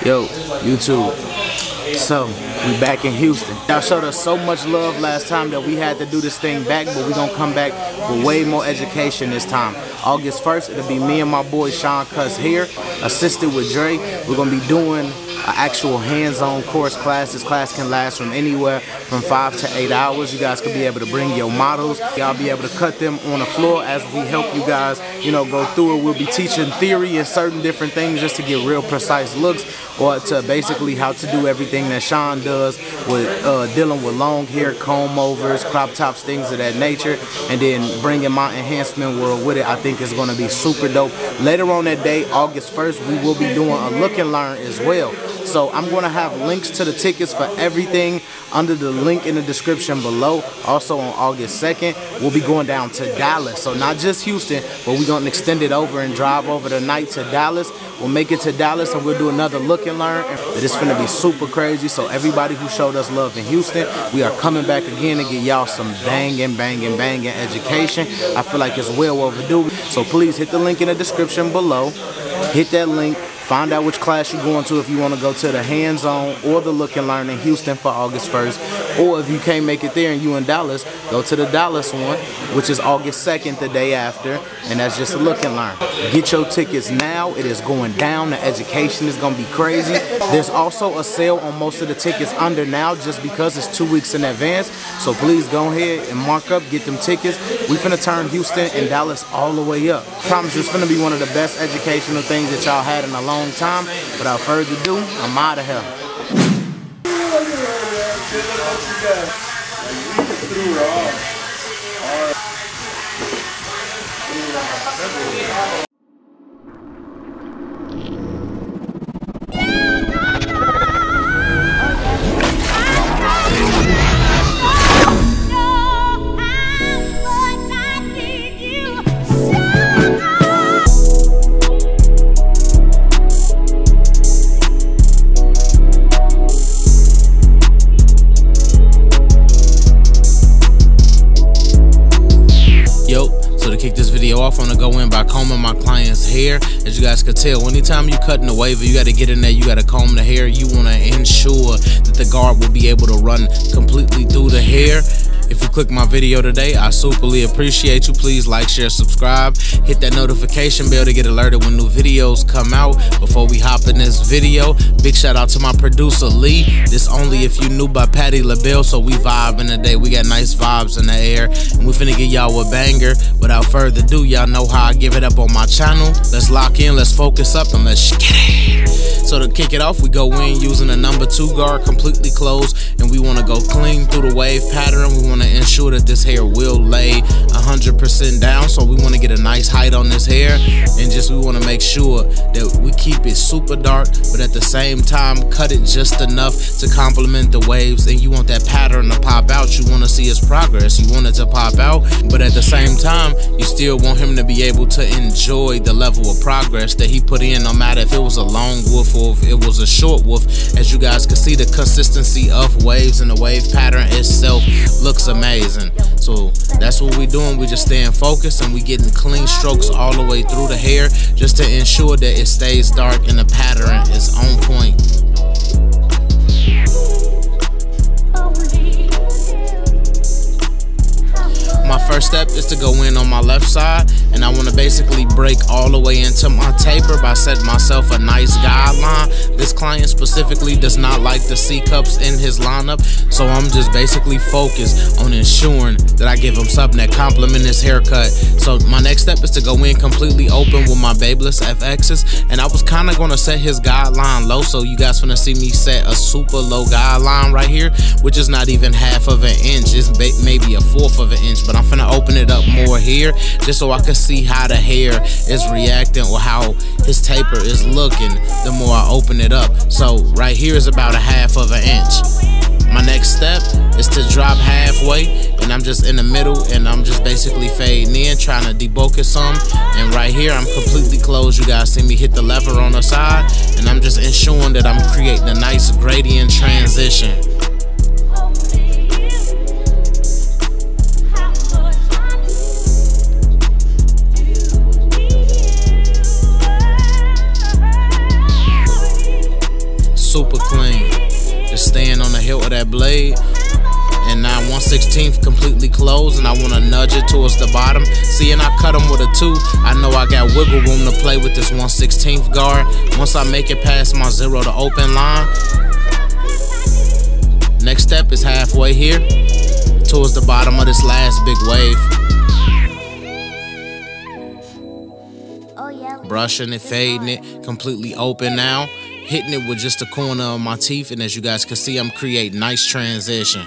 Yo, YouTube. So, we back in Houston. Y'all showed us so much love last time that we had to do this thing back, but we're gonna come back with way more education this time. August 1st, it'll be me and my boy Sean Cuss here, assisted with Dre. We're gonna be doing an actual hands-on course class. This class can last from anywhere from 5 to 8 hours. You guys could be able to bring your models. Y'all be able to cut them on the floor as we help you guys, go through it. We'll be teaching theory and certain different things just to get real precise looks, or to basically how to do everything that Sean does with dealing with long hair, comb overs, crop tops, things of that nature, and then bringing my enhancement world with it. I think it's going to be super dope. Later on that day, August 1st, we will be doing a look and learn as well. So I'm going to have links to the tickets for everything under the link in the description below. Also on August 2nd, we'll be going down to Dallas. So not just Houston, but we're going to extend it over and drive over the night to Dallas. We'll make it to Dallas and we'll do another look and learn. It's going to be super crazy. So everybody who showed us love in Houston, we are coming back again to get y'all some banging education. I feel like it's well overdue. So please hit the link in the description below. Hit that link. Find out which class you're going to if you want to go to the hands-on or the look and learn in Houston for August 1st. Or if you can't make it there and you in Dallas, go to the Dallas one, which is August 2nd, the day after. And that's just a look and learn. Get your tickets now. It is going down. The education is going to be crazy. There's also a sale on most of the tickets under now just because it's 2 weeks in advance. So please go ahead and mark up, get them tickets. We finna turn Houston and Dallas all the way up. I promise you it's finna be one of the best educational things that y'all had in a long time. Without further ado, I'm out of here. Kick this video off, I'm gonna go in by combing my client's hair. As you guys could tell, anytime you cutting a wave, you got to get in there, you got to comb the hair. You want to ensure that the guard will be able to run completely through the hair. If you click my video today, I superly appreciate you. Please like, share, subscribe, hit that notification bell to get alerted when new videos come out. Before we hop in this video, big shout out to my producer Lee. This Only If You Knew by Patty LaBelle. So we vibing today, we got nice vibes in the air, and we finna get y'all a banger. Without further ado, y'all know how I give it up on my channel. Let's lock in, let's focus up, and let's get it. So to kick it off, we go in using a number 2 guard completely closed, and we want to go clean through the wave pattern. We want to ensure that this hair will lay 100% down, so we want to get a nice height on this hair, and just we want to make sure that we keep it super dark, but at the same time cut it just enough to complement the waves. And you want that pattern to pop out. You want to see his progress. You want it to pop out, but at the same time you still want him to be able to enjoy the level of progress that he put in, no matter if it was a long woof or if it was a short woof. As you guys can see, the consistency of waves and the wave pattern itself looks amazing. So that's what we're doing. We just staying focused and we getting clean strokes all the way through the hair just to ensure that it stays dark and the pattern is on point. My first step is to go in on my left side, and I want to basically break all the way into my taper by setting myself a nice guideline. This client specifically does not like the C cups in his lineup, so I'm just basically focused on ensuring that I give him something that complements his haircut. So my next step is to go in completely open with my Babeless FXs, and I was kind of going to set his guideline low, so you guys finna see me set a super low guideline right here, which is not even half of an inch. It's maybe a 1/4 of an inch, but I'm finna open it up more here just so I can see how the hair is reacting or how his taper is looking the more I open it up. So right here is about a 1/2 of an inch. My next step is to drop halfway, and I'm just in the middle, and I'm just basically fading in, trying to debulk it some. And right here I'm completely closed. You guys see me hit the lever on the side, and I'm just ensuring that I'm creating a nice gradient transition. super clean. Just staying on the hilt of that blade. And now 1/16 completely closed, and I want to nudge it towards the bottom. See, and I cut them with a 2. I know I got wiggle room to play with this 1/16 guard. Once I make it past my 0 to open line, next step is halfway here towards the bottom of this last big wave. Brushing it, fading it, completely open now. Hitting it with just the corner of my teeth, and as you guys can see, I'm creating nice transition.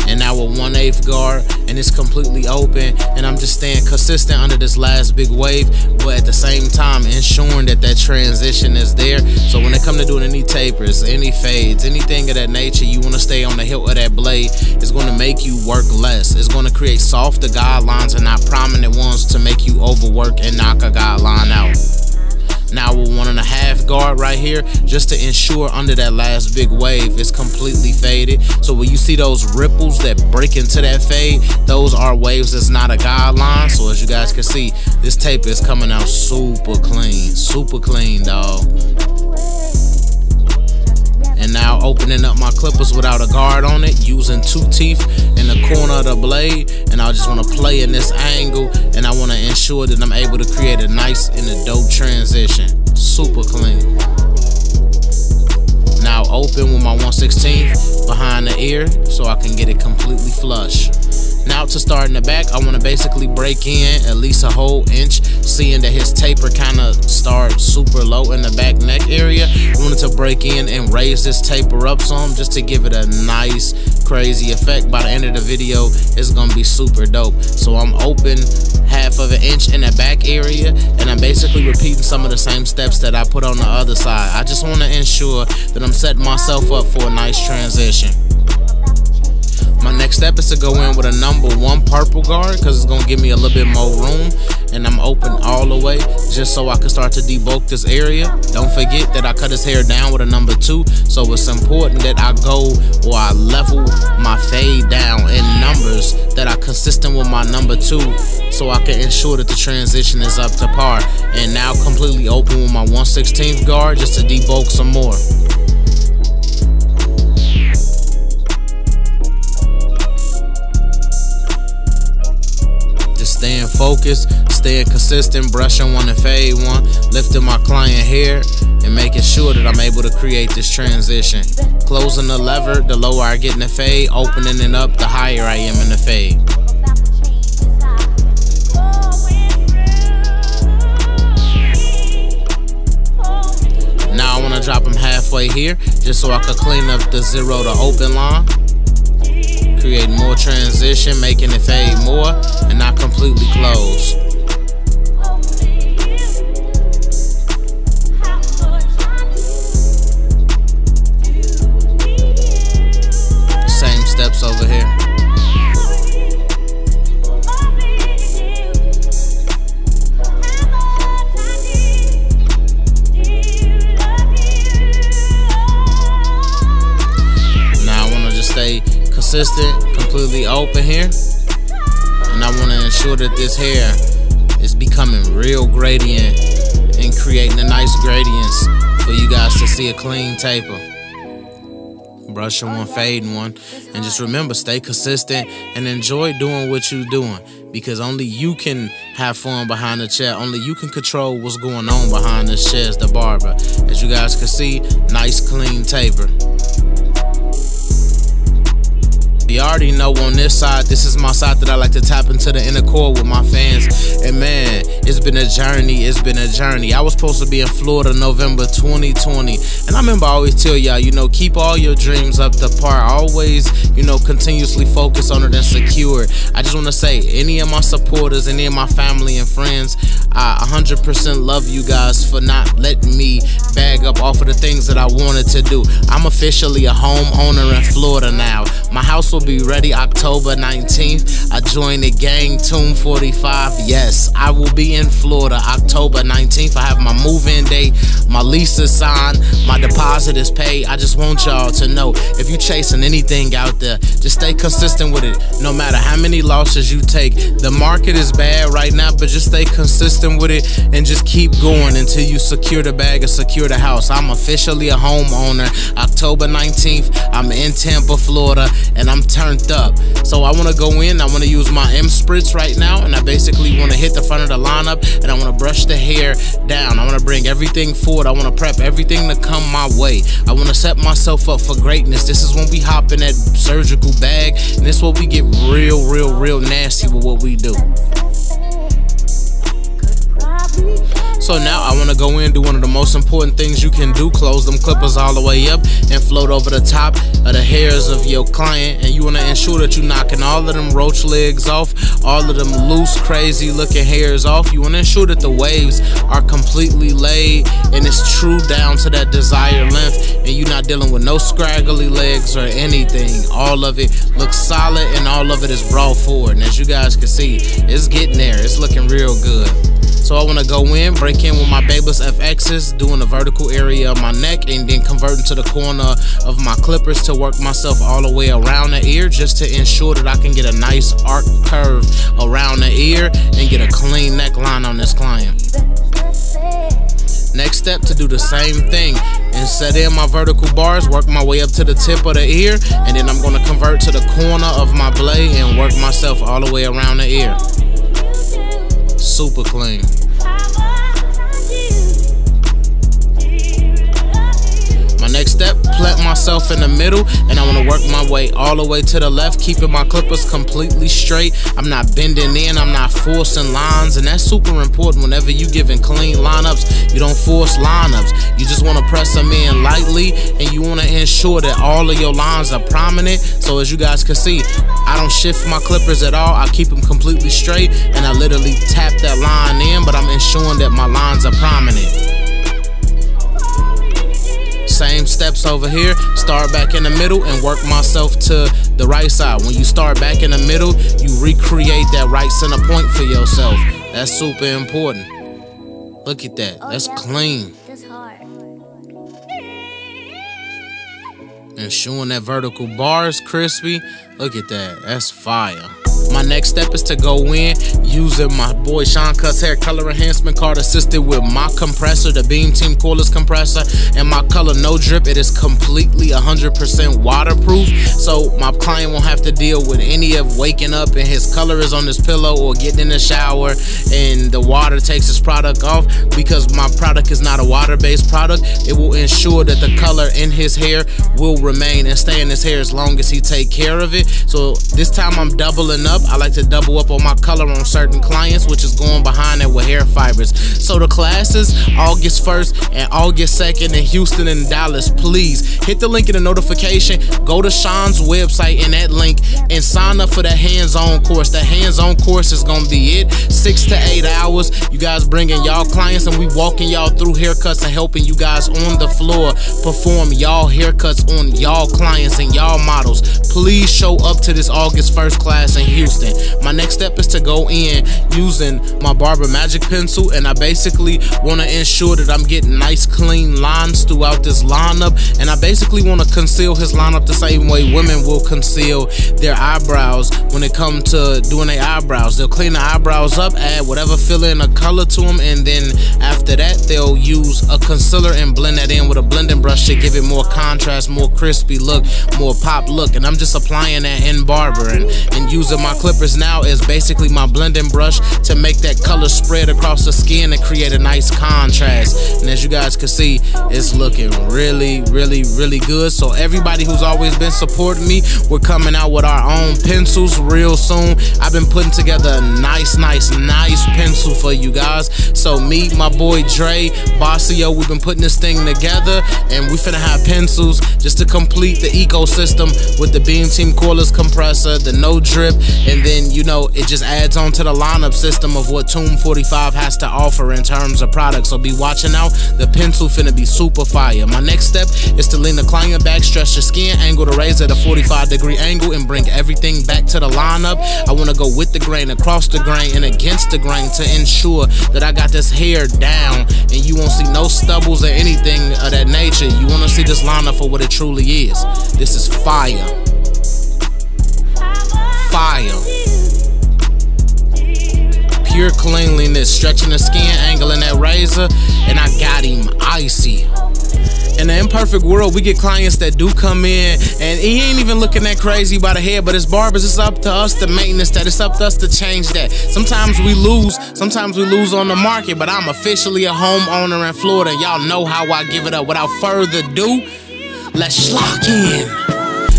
And now with 1/8 guard, and it's completely open, and I'm just staying consistent under this last big wave, but at the same time ensuring that that transition is there. So when it comes to doing any tapers, any fades, anything of that nature, you want to stay on the hilt of that blade. It's going to make you work less. It's going to create softer guidelines and not prominent ones to make you overwork and knock a guideline out. Now with 1.5 guard right here, just to ensure under that last big wave, it's completely faded. So when you see those ripples that break into that fade, those are waves that's not a guideline. So as you guys can see, this taper is coming out super clean, dog. And now opening up my clippers without a guard on it, using 2 teeth in the corner of the blade, and I just want to play in this angle, and I want to ensure that I'm able to create a nice and a dope transition. Super clean. Now open with my 1/16 behind the ear so I can get it completely flush. Now to start in the back, I want to basically break in at least a whole inch, seeing that his taper kind of starts super low in the back neck area. I wanted to break in and raise this taper up some just to give it a nice crazy effect. By the end of the video, it's going to be super dope. So I'm open 1/2 inch in the back area, and I'm basically repeating some of the same steps that I put on the other side. I just want to ensure that I'm setting myself up for a nice transition. My next step is to go in with a number 1 purple guard, because it's going to give me a little bit more room, and I'm open all the way just so I can start to debulk this area. Don't forget that I cut his hair down with a number 2, so it's important that I go or I level my fade down in numbers that are consistent with my number 2, so I can ensure that the transition is up to par. And now completely open with my 1/16 guard just to debulk some more. Staying focused, staying consistent, brushing 1 and fade 1, lifting my client hair, and making sure that I'm able to create this transition. Closing the lever, the lower I get in the fade, opening it up, the higher I am in the fade. Now I want to drop him halfway here, just so I can clean up the 0 to open line. Create more transition, making it fade more and not completely close. Same steps over here. Now I want to just stay consistent, completely open here, and I want to ensure that this hair is becoming real gradient and creating a nice gradients for you guys to see a clean taper. Brushing 1, fading 1, and just remember, stay consistent and enjoy doing what you're doing, because only you can have fun behind the chair. Only you can control what's going on behind this chair as the barber. As you guys can see, nice clean taper. You already know on this side, this is my side that I like to tap into the inner core with my fans. And man, it's been a journey, it's been a journey. I was supposed to be in Florida November 2020. And I remember I always tell y'all, you know, keep all your dreams up to par. Always, you know, continuously focus on it and secure it. I just want to say, any of my supporters, any of my family and friends, I 100% love you guys for not letting me bag up off of the things that I wanted to do. I'm officially a homeowner in Florida now. My house will be ready October 19th. I joined the gang, Tune 45. Yes, I will be in Florida October 19th. I have my move-in date, my lease is signed, my deposit is paid. I just want y'all to know, if you chasing anything out there, just stay consistent with it. No matter how many losses you take. The market is bad right now, but just stay consistent with it and just keep going until you secure the bag or secure the house. I'm officially a homeowner. October 19th, I'm in Tampa, Florida, and I'm turned up. So I want to go in, I want to use my M spritz right now, and I basically want to hit the front of the lineup, and I want to brush the hair down. I want to bring everything forward. I want to prep everything to come my way. I want to set myself up for greatness. This is when we hop in that surgical bag, and this is what we get real nasty with what we do. So now I want to go in and do one of the most important things you can do. Close them clippers all the way up and float over the top of the hairs of your client. And you want to ensure that you're knocking all of them roach legs off, all of them loose, crazy looking hairs off. You want to ensure that the waves are completely laid and it's true down to that desired length, and you're not dealing with no scraggly legs or anything. All of it looks solid and all of it is brought forward. And as you guys can see, it's getting there. It's looking real good. So I want to go in, break in with my Barber's FXs, doing the vertical area of my neck, and then converting to the corner of my clippers to work myself all the way around the ear, just to ensure that I can get a nice arc curve around the ear and get a clean neckline on this client. Next step, to do the same thing and set in my vertical bars, work my way up to the tip of the ear, and then I'm going to convert to the corner of my blade and work myself all the way around the ear. Super clean. My next step, plant myself in the middle, and I want to work my way all the way to the left, keeping my clippers completely straight. I'm not bending in, I'm not forcing lines, and that's super important. Whenever you giving clean lineups, you don't force lineups. You just want to press them in lightly, and you want to ensure that all of your lines are prominent. So as you guys can see, I don't shift my clippers at all. I keep them completely straight, and I literally tap that line in, but I'm ensuring that my lines are prominent. Same steps over here, start back in the middle and work myself to the right side. When you start back in the middle, you recreate that right center point for yourself. That's super important. Look at that, that's clean. That's hard. Ensuring that vertical bar is crispy. Look at that, that's fire. My next step is to go in using my boy Sean Cutt's hair color enhancement card, assisted with my compressor, the Beam Team cordless compressor, and my color No Drip. It is completely 100% waterproof, so my client won't have to deal with any of waking up and his color is on his pillow, or getting in the shower and the water takes his product off. Because my product is not a water-based product, it will ensure that the color in his hair will remain and stay in his hair as long as he take care of it. So this time I'm doubling up. I like to double up on my color on certain clients, which is going behind it with hair fibers. So the classes, August 1st and August 2nd in Houston and Dallas. Please hit the link in the notification, go to Sean's website in that link, and sign up for that hands-on course. That hands-on course is gonna be it, 6 to 8 hours. You guys bringing y'all clients, and we walking y'all through haircuts and helping you guys on the floor perform y'all haircuts on y'all clients and y'all models. Please show up to this August 1st class in Houston. My next step is to go in using my Barber Magic Pencil, and I basically want to ensure that I'm getting nice clean lines throughout this lineup, and I basically want to conceal his lineup the same way women will conceal their eyebrows when it comes to doing their eyebrows. They'll clean the eyebrows up, add whatever fill-in of color to them, and then after that they'll use a concealer and blend that in with a blending brush to give it more contrast, more crispy look, more pop look. And I'm just applying that in Barber, and using my clippers now is basically my blending brush to make that color spread across the skin and create a nice contrast. And as you guys can see, it's looking really good. So everybody who's always been supporting me, we're coming out with our own pencils real soon. I've been putting together a nice pencil for you guys. So me, my boy Dre, Bossio, we've been putting this thing together, and we finna have pencils just to complete the ecosystem with the Beam Team cordless compressor, the No Drip, And then, you know, it just adds on to the lineup system of what Tomb 45 has to offer in terms of products. So be watching out. The pencil finna be super fire. My next step is to lean the client back, stretch the skin, angle the razor at a 45-degree angle, and bring everything back to the lineup. I wanna go with the grain, across the grain, and against the grain to ensure that I got this hair down and you won't see no stubbles or anything of that nature. You wanna see this lineup for what it truly is. This is fire. Fire. Pure cleanliness, stretching the skin, angling that razor, and I got him icy. In the imperfect world, we get clients that do come in and he ain't even looking that crazy by the head, but as barbers, it's up to us to maintenance that. It's up to us to change that. Sometimes we lose on the market, but I'm officially a homeowner in Florida. Y'all know how I give it up. Without further ado, let's lock in.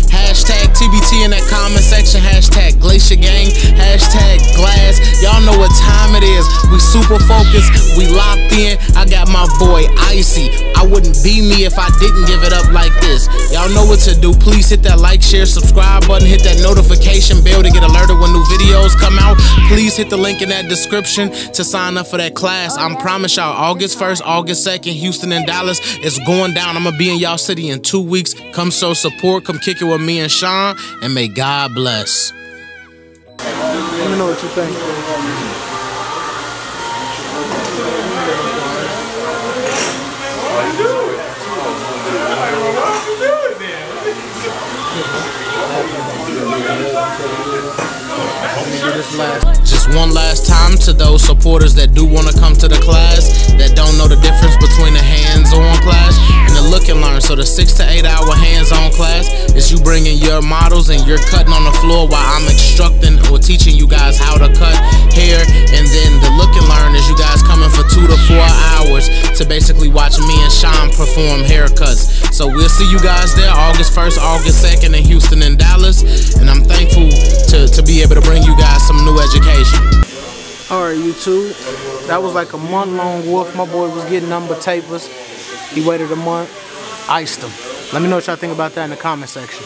Hashtag TBT in that comment section, hashtag Glacier Gang, hashtag Glass. Y'all know what time it is. We super focused, we locked in. I got my boy Icy. I wouldn't be me if I didn't give it up like this. Y'all know what to do. Please hit that like, share, subscribe button, hit that notification bell to get alerted when new videos come out. Please hit the link in that description to sign up for that class. I promise y'all, August 1st, August 2nd, Houston and Dallas, it's going down. I'm gonna be in y'all city in 2 weeks. Come show support, come kick it with me and Sean, and may God bless. Let me know what you think. Just one last time to those supporters that do want to come to the class, that don't know the difference between the hands-on class and the look and learn. So the 6 to 8 hour hands-on class is you bringing your models and you're cutting on the floor while I'm instructing or teaching you guys how to cut hair. And then the look and learn is you guys coming for 2 to 4 hours to basically watch me and Sean perform haircuts. So we'll see you guys there August 1st, August 2nd in Houston and Dallas. And I'm thankful to be able to bring you guys some new education. Alright, YouTube, that was like a month-long wolf. My boy was getting number tapers. He waited a month, iced him. Let me know what y'all think about that in the comment section.